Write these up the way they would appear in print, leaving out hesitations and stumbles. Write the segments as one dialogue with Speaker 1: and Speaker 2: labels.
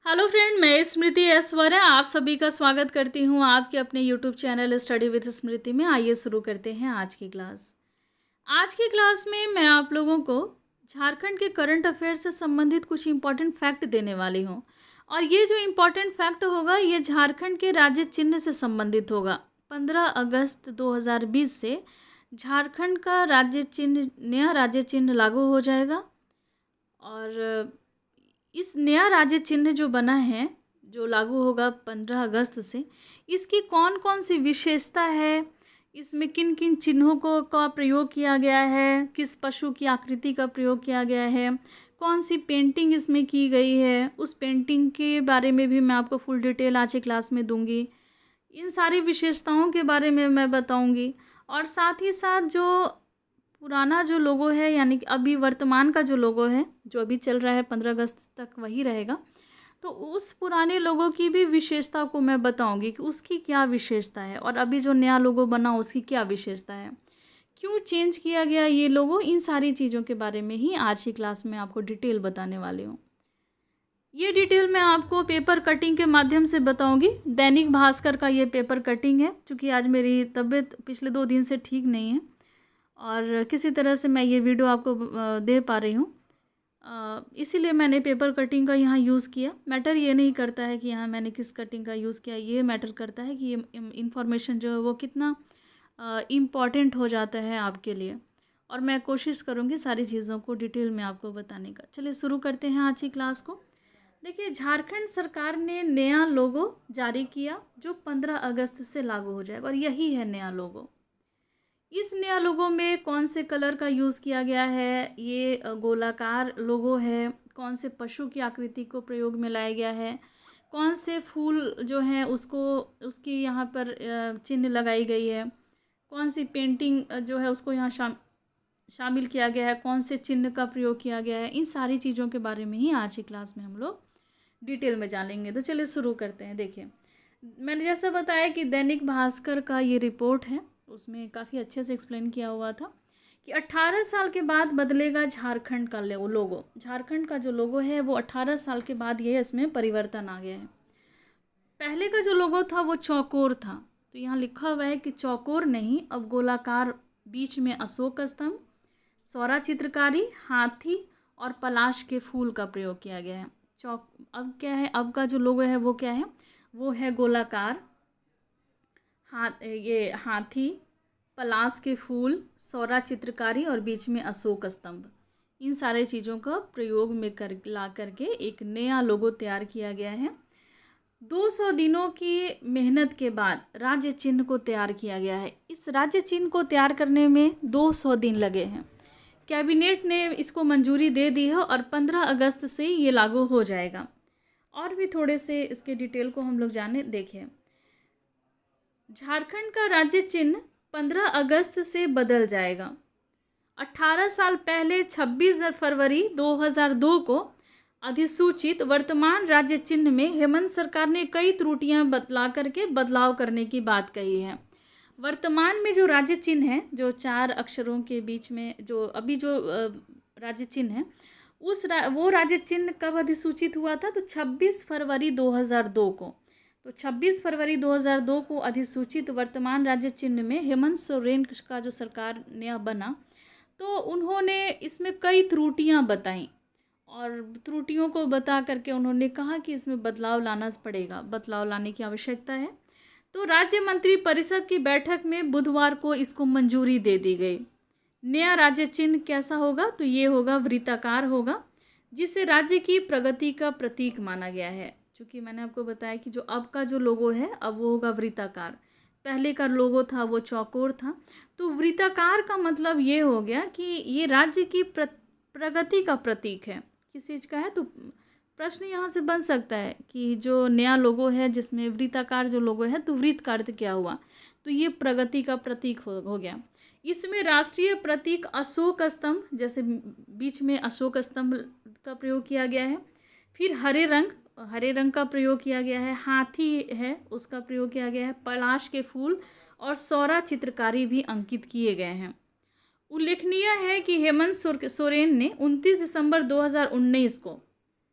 Speaker 1: Hello friend, मैं स्मृति ऐश्वर्य आप सभी का स्वागत करती हूँ आपके अपने यूट्यूब चैनल स्टडी विद स्मृति में। आइए शुरू करते हैं आज की क्लास। आज की क्लास में मैं आप लोगों को झारखंड के करंट अफेयर से संबंधित कुछ इम्पॉर्टेंट फैक्ट देने वाली हूँ। और ये जो इम्पॉर्टेंट फैक्ट होगा ये झारखंड के राज्य चिन्ह से संबंधित होगा। 15 अगस्त 2020 से झारखंड का राज्य चिन्ह, नया राज्य चिन्ह लागू हो जाएगा। और इस नया राज्य चिन्ह जो बना है, जो लागू होगा 15 अगस्त से, इसकी कौन कौन सी विशेषता है, इसमें किन किन चिन्हों का प्रयोग किया गया है, किस पशु की आकृति का प्रयोग किया गया है, कौन सी पेंटिंग इसमें की गई है, उस पेंटिंग के बारे में भी मैं आपको फुल डिटेल आज की क्लास में दूंगी। इन सारी विशेषताओं के बारे में मैं बताऊंगी। और साथ ही साथ जो पुराना जो लोगो है, यानी कि अभी वर्तमान का जो लोगो है जो अभी चल रहा है 15 अगस्त तक वही रहेगा, तो उस पुराने लोगों की भी विशेषता को मैं बताऊंगी कि उसकी क्या विशेषता है और अभी जो नया लोगो बना उसकी क्या विशेषता है, क्यों चेंज किया गया ये लोगो। इन सारी चीज़ों के बारे में ही आज की क्लास में आपको डिटेल बताने वाली हूँ। ये डिटेल मैं आपको पेपर कटिंग के माध्यम से बताऊंगी। दैनिक भास्कर का ये पेपर कटिंग है, क्योंकि आज मेरी तबीयत पिछले 2 दिन से ठीक नहीं है और किसी तरह से मैं ये वीडियो आपको दे पा रही हूँ, इसीलिए मैंने पेपर कटिंग का यहाँ यूज़ किया। मैटर ये नहीं करता है कि यहाँ मैंने किस कटिंग का यूज़ किया, ये मैटर करता है कि ये इन्फॉर्मेशन जो है वो कितना इम्पॉर्टेंट हो जाता है आपके लिए। और मैं कोशिश करूँगी सारी चीज़ों को डिटेल में आपको बताने का। चलिए शुरू करते हैं आज की क्लास को। देखिए, झारखंड सरकार ने नया लोगो जारी किया जो 15 अगस्त से लागू हो जाएगा, और यही है नया लोगो। इस नया लोगो में कौन से कलर का यूज़ किया गया है, ये गोलाकार लोगो है, कौन से पशु की आकृति को प्रयोग में लाया गया है, कौन से फूल जो हैं उसको उसकी यहाँ पर चिन्ह लगाई गई है, कौन सी पेंटिंग जो है उसको यहाँ शामिल किया गया है, कौन से चिन्ह का प्रयोग किया गया है। इन सारी चीज़ों के बारे में ही आज की क्लास में हम लोग डिटेल में जानेंगे। तो चलिए शुरू करते हैं। देखिए, मैंने जैसा बताया कि दैनिक भास्कर का ये रिपोर्ट है, उसमें काफ़ी अच्छे से एक्सप्लेन किया हुआ था कि 18 साल के बाद बदलेगा झारखंड का लोगो। झारखंड का जो लोगो है वो 18 साल के बाद ये इसमें परिवर्तन आ गया है। पहले का जो लोगो था वो चौकोर था, तो यहाँ लिखा हुआ है कि चौकोर नहीं, अब गोलाकार, बीच में अशोक स्तंभ, सौरा चित्रकारी, हाथी और पलाश के फूल का प्रयोग किया गया है। अब क्या है, अब का जो लोगो है वो क्या है, वो है गोलाकार, ये हाथी, पलाश के फूल, सौरा चित्रकारी और बीच में अशोक स्तंभ। इन सारे चीज़ों का प्रयोग में ला करके एक नया लोगो तैयार किया गया है। 200 दिनों की मेहनत के बाद राज्य चिन्ह को तैयार किया गया है। इस राज्य चिन्ह को तैयार करने में 200 दिन लगे हैं। कैबिनेट ने इसको मंजूरी दे दी है और 15 अगस्त से ये लागू हो जाएगा। और भी थोड़े से इसके डिटेल को हम लोग जाने देखें। झारखंड का राज्य चिन्ह 15 अगस्त से बदल जाएगा। 18 साल पहले 26 फरवरी 2002 को अधिसूचित वर्तमान राज्य चिन्ह में हेमंत सरकार ने कई त्रुटियां बतला करके बदलाव करने की बात कही है। वर्तमान में जो राज्य चिन्ह है, जो 4 अक्षरों के बीच में जो अभी जो राज्य चिन्ह है, वो राज्य चिन्ह कब अधिसूचित हुआ था, तो 26 फरवरी 2002 को। तो 26 फरवरी 2002 को अधिसूचित वर्तमान राज्य चिन्ह में हेमंत सोरेन का जो सरकार नया बना, तो उन्होंने इसमें कई त्रुटियां बताई और त्रुटियों को बता करके उन्होंने कहा कि इसमें बदलाव लाना पड़ेगा, बदलाव लाने की आवश्यकता है। तो राज्य मंत्री परिषद की बैठक में बुधवार को इसको मंजूरी दे दी गई। नया राज्य चिन्ह कैसा होगा, तो ये होगा वृत्ताकार होगा, जिसे राज्य की प्रगति का प्रतीक माना गया है। क्योंकि मैंने आपको बताया कि जो अब का जो लोगो है अब वो होगा वृत्ताकार, पहले का लोगो था वो चौकोर था। तो वृत्ताकार का मतलब ये हो गया कि ये राज्य की प्रगति का प्रतीक है। किस चीज़ का है, तो प्रश्न यहाँ से बन सकता है कि जो नया लोगो है जिसमें वृत्ताकार जो लोगो है, तो वृत्त का अर्थ क्या हुआ, तो ये प्रगति का प्रतीक हो गया। इसमें राष्ट्रीय प्रतीक अशोक स्तंभ, जैसे बीच में अशोक स्तंभ का प्रयोग किया गया है। फिर हरे रंग का प्रयोग किया गया है, हाथी है उसका प्रयोग किया गया है, पलाश के फूल और सौरा चित्रकारी भी अंकित किए गए हैं। उल्लेखनीय है कि हेमंत सोरेन ने 29 दिसंबर 2019 को,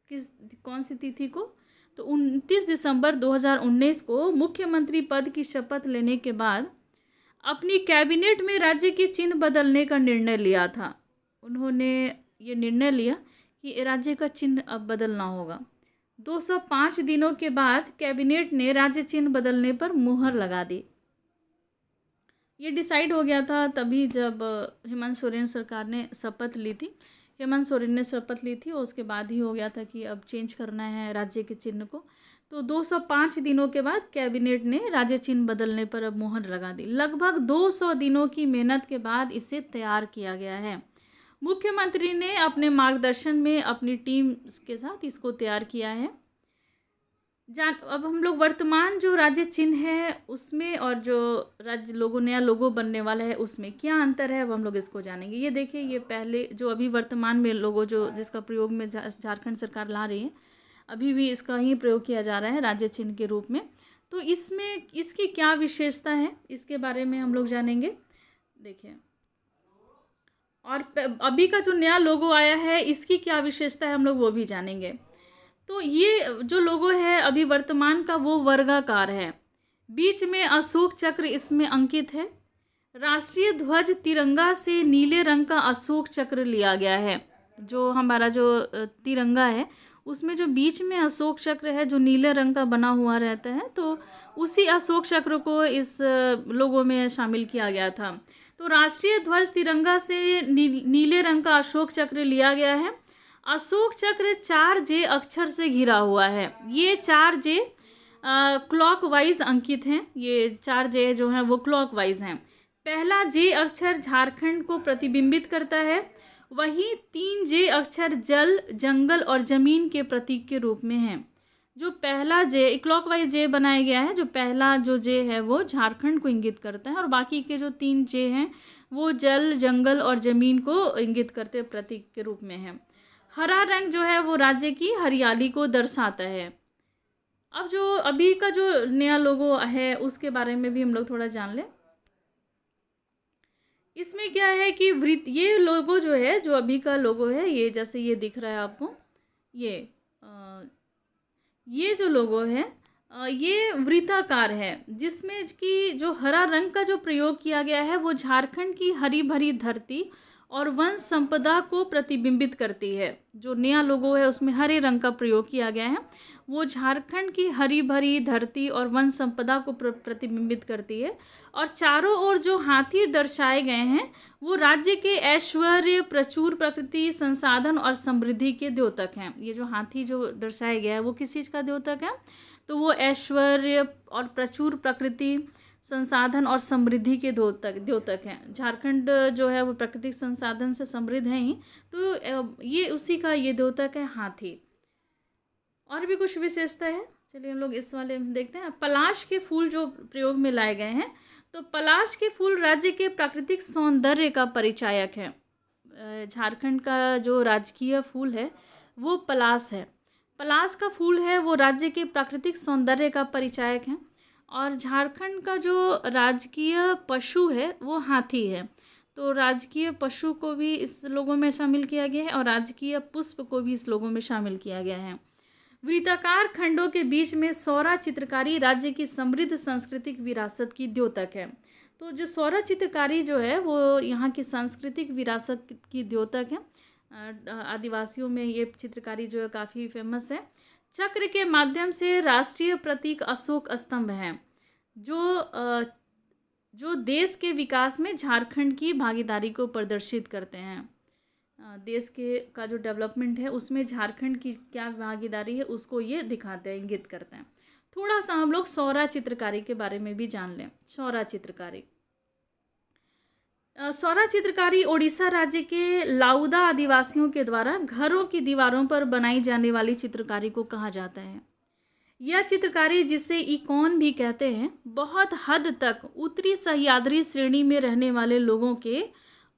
Speaker 1: कौन सी तिथि को, तो 29 दिसंबर 2019 को मुख्यमंत्री पद की शपथ लेने के बाद अपनी कैबिनेट में राज्य के चिन्ह बदलने का निर्णय लिया था। उन्होंने ये निर्णय लिया कि राज्य का चिन्ह अब बदलना होगा। 205 दिनों के बाद कैबिनेट ने राज्य चिन्ह बदलने पर मुहर लगा दी। ये डिसाइड हो गया था तभी जब हेमंत सोरेन सरकार ने शपथ ली थी। हेमंत सोरेन ने शपथ ली थी और उसके बाद ही हो गया था कि अब चेंज करना है राज्य के चिन्ह को। तो 205 दिनों के बाद कैबिनेट ने राज्य चिन्ह बदलने पर अब मुहर लगा दी। लगभग 200 दिनों की मेहनत के बाद इसे तैयार किया गया है। मुख्यमंत्री ने अपने मार्गदर्शन में अपनी टीम के साथ इसको तैयार किया है। अब हम लोग वर्तमान जो राज्य चिन्ह है उसमें और जो राज्य लोगो नया लोगो बनने वाला है उसमें क्या अंतर है, अब हम लोग इसको जानेंगे। ये देखिए, ये पहले जो अभी वर्तमान में लोगो जो जिसका प्रयोग में झारखंड सरकार ला रही है, अभी भी इसका ही प्रयोग किया जा रहा है राज्य चिन्ह के रूप में। तो इसमें इसकी क्या विशेषता है इसके बारे में हम लोग जानेंगे। देखिए, और अभी का जो नया लोगो आया है इसकी क्या विशेषता है हम लोग वो भी जानेंगे। तो ये जो लोगो है अभी वर्तमान का वो वर्गाकार है, बीच में अशोक चक्र इसमें अंकित है। राष्ट्रीय ध्वज तिरंगा से नीले रंग का अशोक चक्र लिया गया है। जो हमारा जो तिरंगा है उसमें जो बीच में अशोक चक्र है जो नीले रंग का बना हुआ रहता है, तो उसी अशोक चक्र को इस लोगो में शामिल किया गया था। तो राष्ट्रीय ध्वज तिरंगा से नीले रंग का अशोक चक्र लिया गया है। अशोक चक्र 4J अक्षर से घिरा हुआ है। ये 4J क्लॉकवाइज अंकित हैं। ये 4J जो हैं वो क्लॉकवाइज हैं। पहला J अक्षर झारखंड को प्रतिबिंबित करता है, वहीं 3J अक्षर जल, जंगल और जमीन के प्रतीक के रूप में है। जो पहला J क्लॉकवाइज J बनाया गया है, जो पहला जो J है वो झारखंड को इंगित करता है और बाकी के जो 3J हैं वो जल, जंगल और जमीन को इंगित करते प्रतीक के रूप में है। हरा रंग जो है वो राज्य की हरियाली को दर्शाता है। अब जो अभी का जो नया लोगो है उसके बारे में भी हम लोग थोड़ा जान लें। इसमें क्या है कि ये लोगो जो है, जो अभी का लोगो है, ये जैसे ये दिख रहा है आपको, ये जो लोगो है ये वृत्ताकार है, जिसमें कि जो हरा रंग का जो प्रयोग किया गया है वो झारखंड की हरी भरी धरती और वन संपदा को प्रतिबिंबित करती है। जो नया लोगो है उसमें हरे रंग का प्रयोग किया गया है, वो झारखंड की हरी भरी धरती और वन संपदा को प्रतिबिंबित करती है। और चारों ओर जो हाथी दर्शाए गए हैं वो राज्य के ऐश्वर्य, प्रचुर प्रकृति संसाधन और समृद्धि के द्योतक हैं। ये जो हाथी जो दर्शाया गया है वो किस चीज़ का द्योतक है, तो वो ऐश्वर्य और प्रचुर प्रकृति, संसाधन और समृद्धि के द्योतक हैं। झारखंड जो है वो प्राकृतिक संसाधन से समृद्ध है ही, तो ये उसी का ये द्योतक है हाथी। और भी कुछ विशेषता है, चलिए हम लोग इस वाले में देखते हैं। पलाश के फूल जो प्रयोग में लाए गए हैं, तो पलाश के फूल राज्य के प्राकृतिक सौंदर्य का परिचायक है। झारखंड का जो राजकीय फूल है वो पलाश है। पलाश का फूल है वो राज्य के प्राकृतिक सौंदर्य का परिचायक है। और झारखंड का जो राजकीय पशु है वो हाथी है। तो राजकीय पशु को भी इस लोगों में शामिल किया गया है और राजकीय पुष्प को भी इस लोगों में शामिल किया गया है। वृत्ताकार खंडों के बीच में सौरा चित्रकारी राज्य की समृद्ध सांस्कृतिक विरासत की द्योतक है। तो जो सौरा चित्रकारी जो है वो यहाँ की सांस्कृतिक विरासत की द्योतक है। आदिवासियों में ये चित्रकारी जो है काफ़ी फेमस है। चक्र के माध्यम से राष्ट्रीय प्रतीक अशोक स्तंभ हैं, जो देश के विकास में झारखंड की भागीदारी को प्रदर्शित करते हैं। देश के का जो डेवलपमेंट है उसमें झारखंड की क्या भागीदारी है उसको ये दिखाते हैं, इंगित करते हैं। थोड़ा सा हम लोग सौरा चित्रकारी के बारे में भी जान लें। सौरा चित्रकारी सौरा चित्रकारी ओडिशा राज्य के लाउदा आदिवासियों के द्वारा घरों की दीवारों पर बनाई जाने वाली चित्रकारी को कहा जाता है। यह चित्रकारी, जिसे इकोन भी कहते हैं, बहुत हद तक उत्तरी सह्याद्री श्रेणी में रहने वाले लोगों के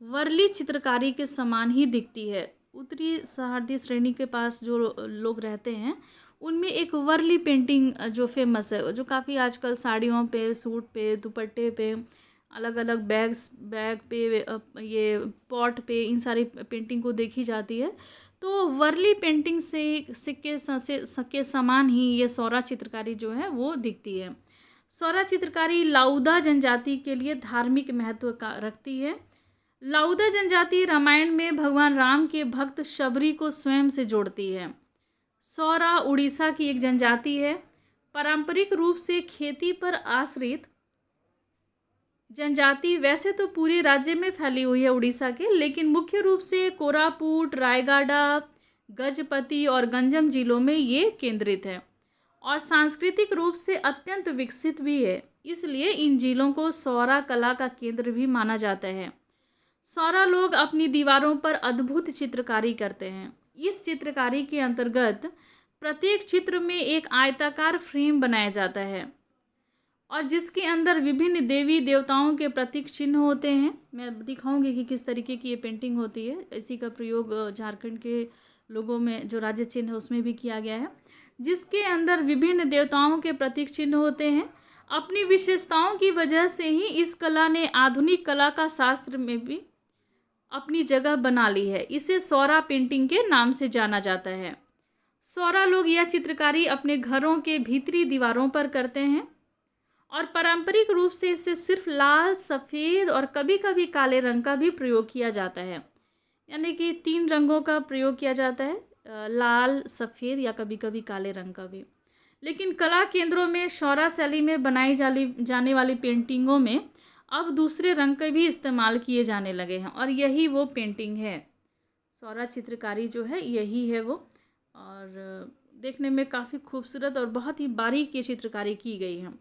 Speaker 1: वर्ली चित्रकारी के समान ही दिखती है। उत्तरी सह्याद्री श्रेणी के पास जो लोग रहते हैं उनमें एक वर्ली पेंटिंग जो फेमस है, जो काफ़ी आजकल साड़ियों पे, सूट पे, दुपट्टे पे, अलग अलग बैग पे, ये पॉट पे, इन सारी पेंटिंग को देखी जाती है। तो वर्ली पेंटिंग से सिक्के समान ही ये सौरा चित्रकारी जो है वो दिखती है। सौरा चित्रकारी लाउदा जनजाति के लिए धार्मिक महत्व का रखती है। लाउदा जनजाति रामायण में भगवान राम के भक्त शबरी को स्वयं से जोड़ती है। सौरा उड़ीसा की एक जनजाति है। पारंपरिक रूप से खेती पर आश्रित जनजाति वैसे तो पूरे राज्य में फैली हुई है उड़ीसा के, लेकिन मुख्य रूप से कोरापुट, रायगढ़, गजपति और गंजम जिलों में ये केंद्रित है और सांस्कृतिक रूप से अत्यंत विकसित भी है। इसलिए इन जिलों को सौरा कला का केंद्र भी माना जाता है। सौरा लोग अपनी दीवारों पर अद्भुत चित्रकारी करते हैं। इस चित्रकारी के अंतर्गत प्रत्येक चित्र में एक आयताकार फ्रेम बनाया जाता है और जिसके अंदर विभिन्न देवी देवताओं के प्रतीक चिन्ह होते हैं। मैं दिखाऊंगी कि किस तरीके की ये पेंटिंग होती है। इसी का प्रयोग झारखंड के लोगों में जो राज्य चिन्ह है उसमें भी किया गया है, जिसके अंदर विभिन्न देवताओं के प्रतीक चिन्ह होते हैं। अपनी विशेषताओं की वजह से ही इस कला ने आधुनिक कला का शास्त्र में भी अपनी जगह बना ली है। इसे सौरा पेंटिंग के नाम से जाना जाता है। सौरा लोग यह चित्रकारी अपने घरों के भीतरी दीवारों पर करते हैं और पारंपरिक रूप से इसे सिर्फ लाल, सफ़ेद और कभी कभी काले रंग का भी प्रयोग किया जाता है। यानी कि 3 रंगों का प्रयोग किया जाता है, लाल, सफ़ेद या कभी कभी काले रंग का भी। लेकिन कला केंद्रों में सौरा शैली में बनाई जाने वाली पेंटिंगों में अब दूसरे रंग के भी इस्तेमाल किए जाने लगे हैं और यही वो पेंटिंग है। सौरा चित्रकारी जो है यही है वो, और देखने में काफ़ी खूबसूरत और बहुत ही बारीक ये चित्रकारी की गई है।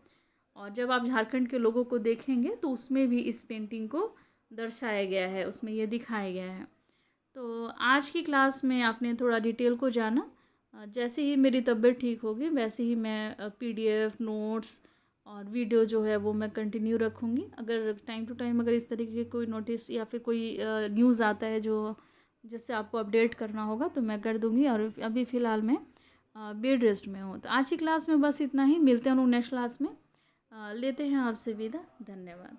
Speaker 1: और जब आप झारखंड के लोगों को देखेंगे तो उसमें भी इस पेंटिंग को दर्शाया गया है, उसमें ये दिखाया गया है। तो आज की क्लास में आपने थोड़ा डिटेल को जाना। जैसे ही मेरी तबीयत ठीक होगी वैसे ही मैं PDF, नोट्स और वीडियो जो है वो मैं कंटिन्यू रखूँगी। अगर टाइम टू टाइम अगर इस तरीके के कोई नोटिस या फिर कोई न्यूज़ आता है जो जिससे आपको अपडेट करना होगा तो मैं कर दूँगी। और अभी फ़िलहाल मैं बेड रेस्ट में हूँ। तो आज की क्लास में बस इतना ही। मिलते हैं लोग नेक्स्ट क्लास में। लेते हैं आपसे विदा। धन्यवाद।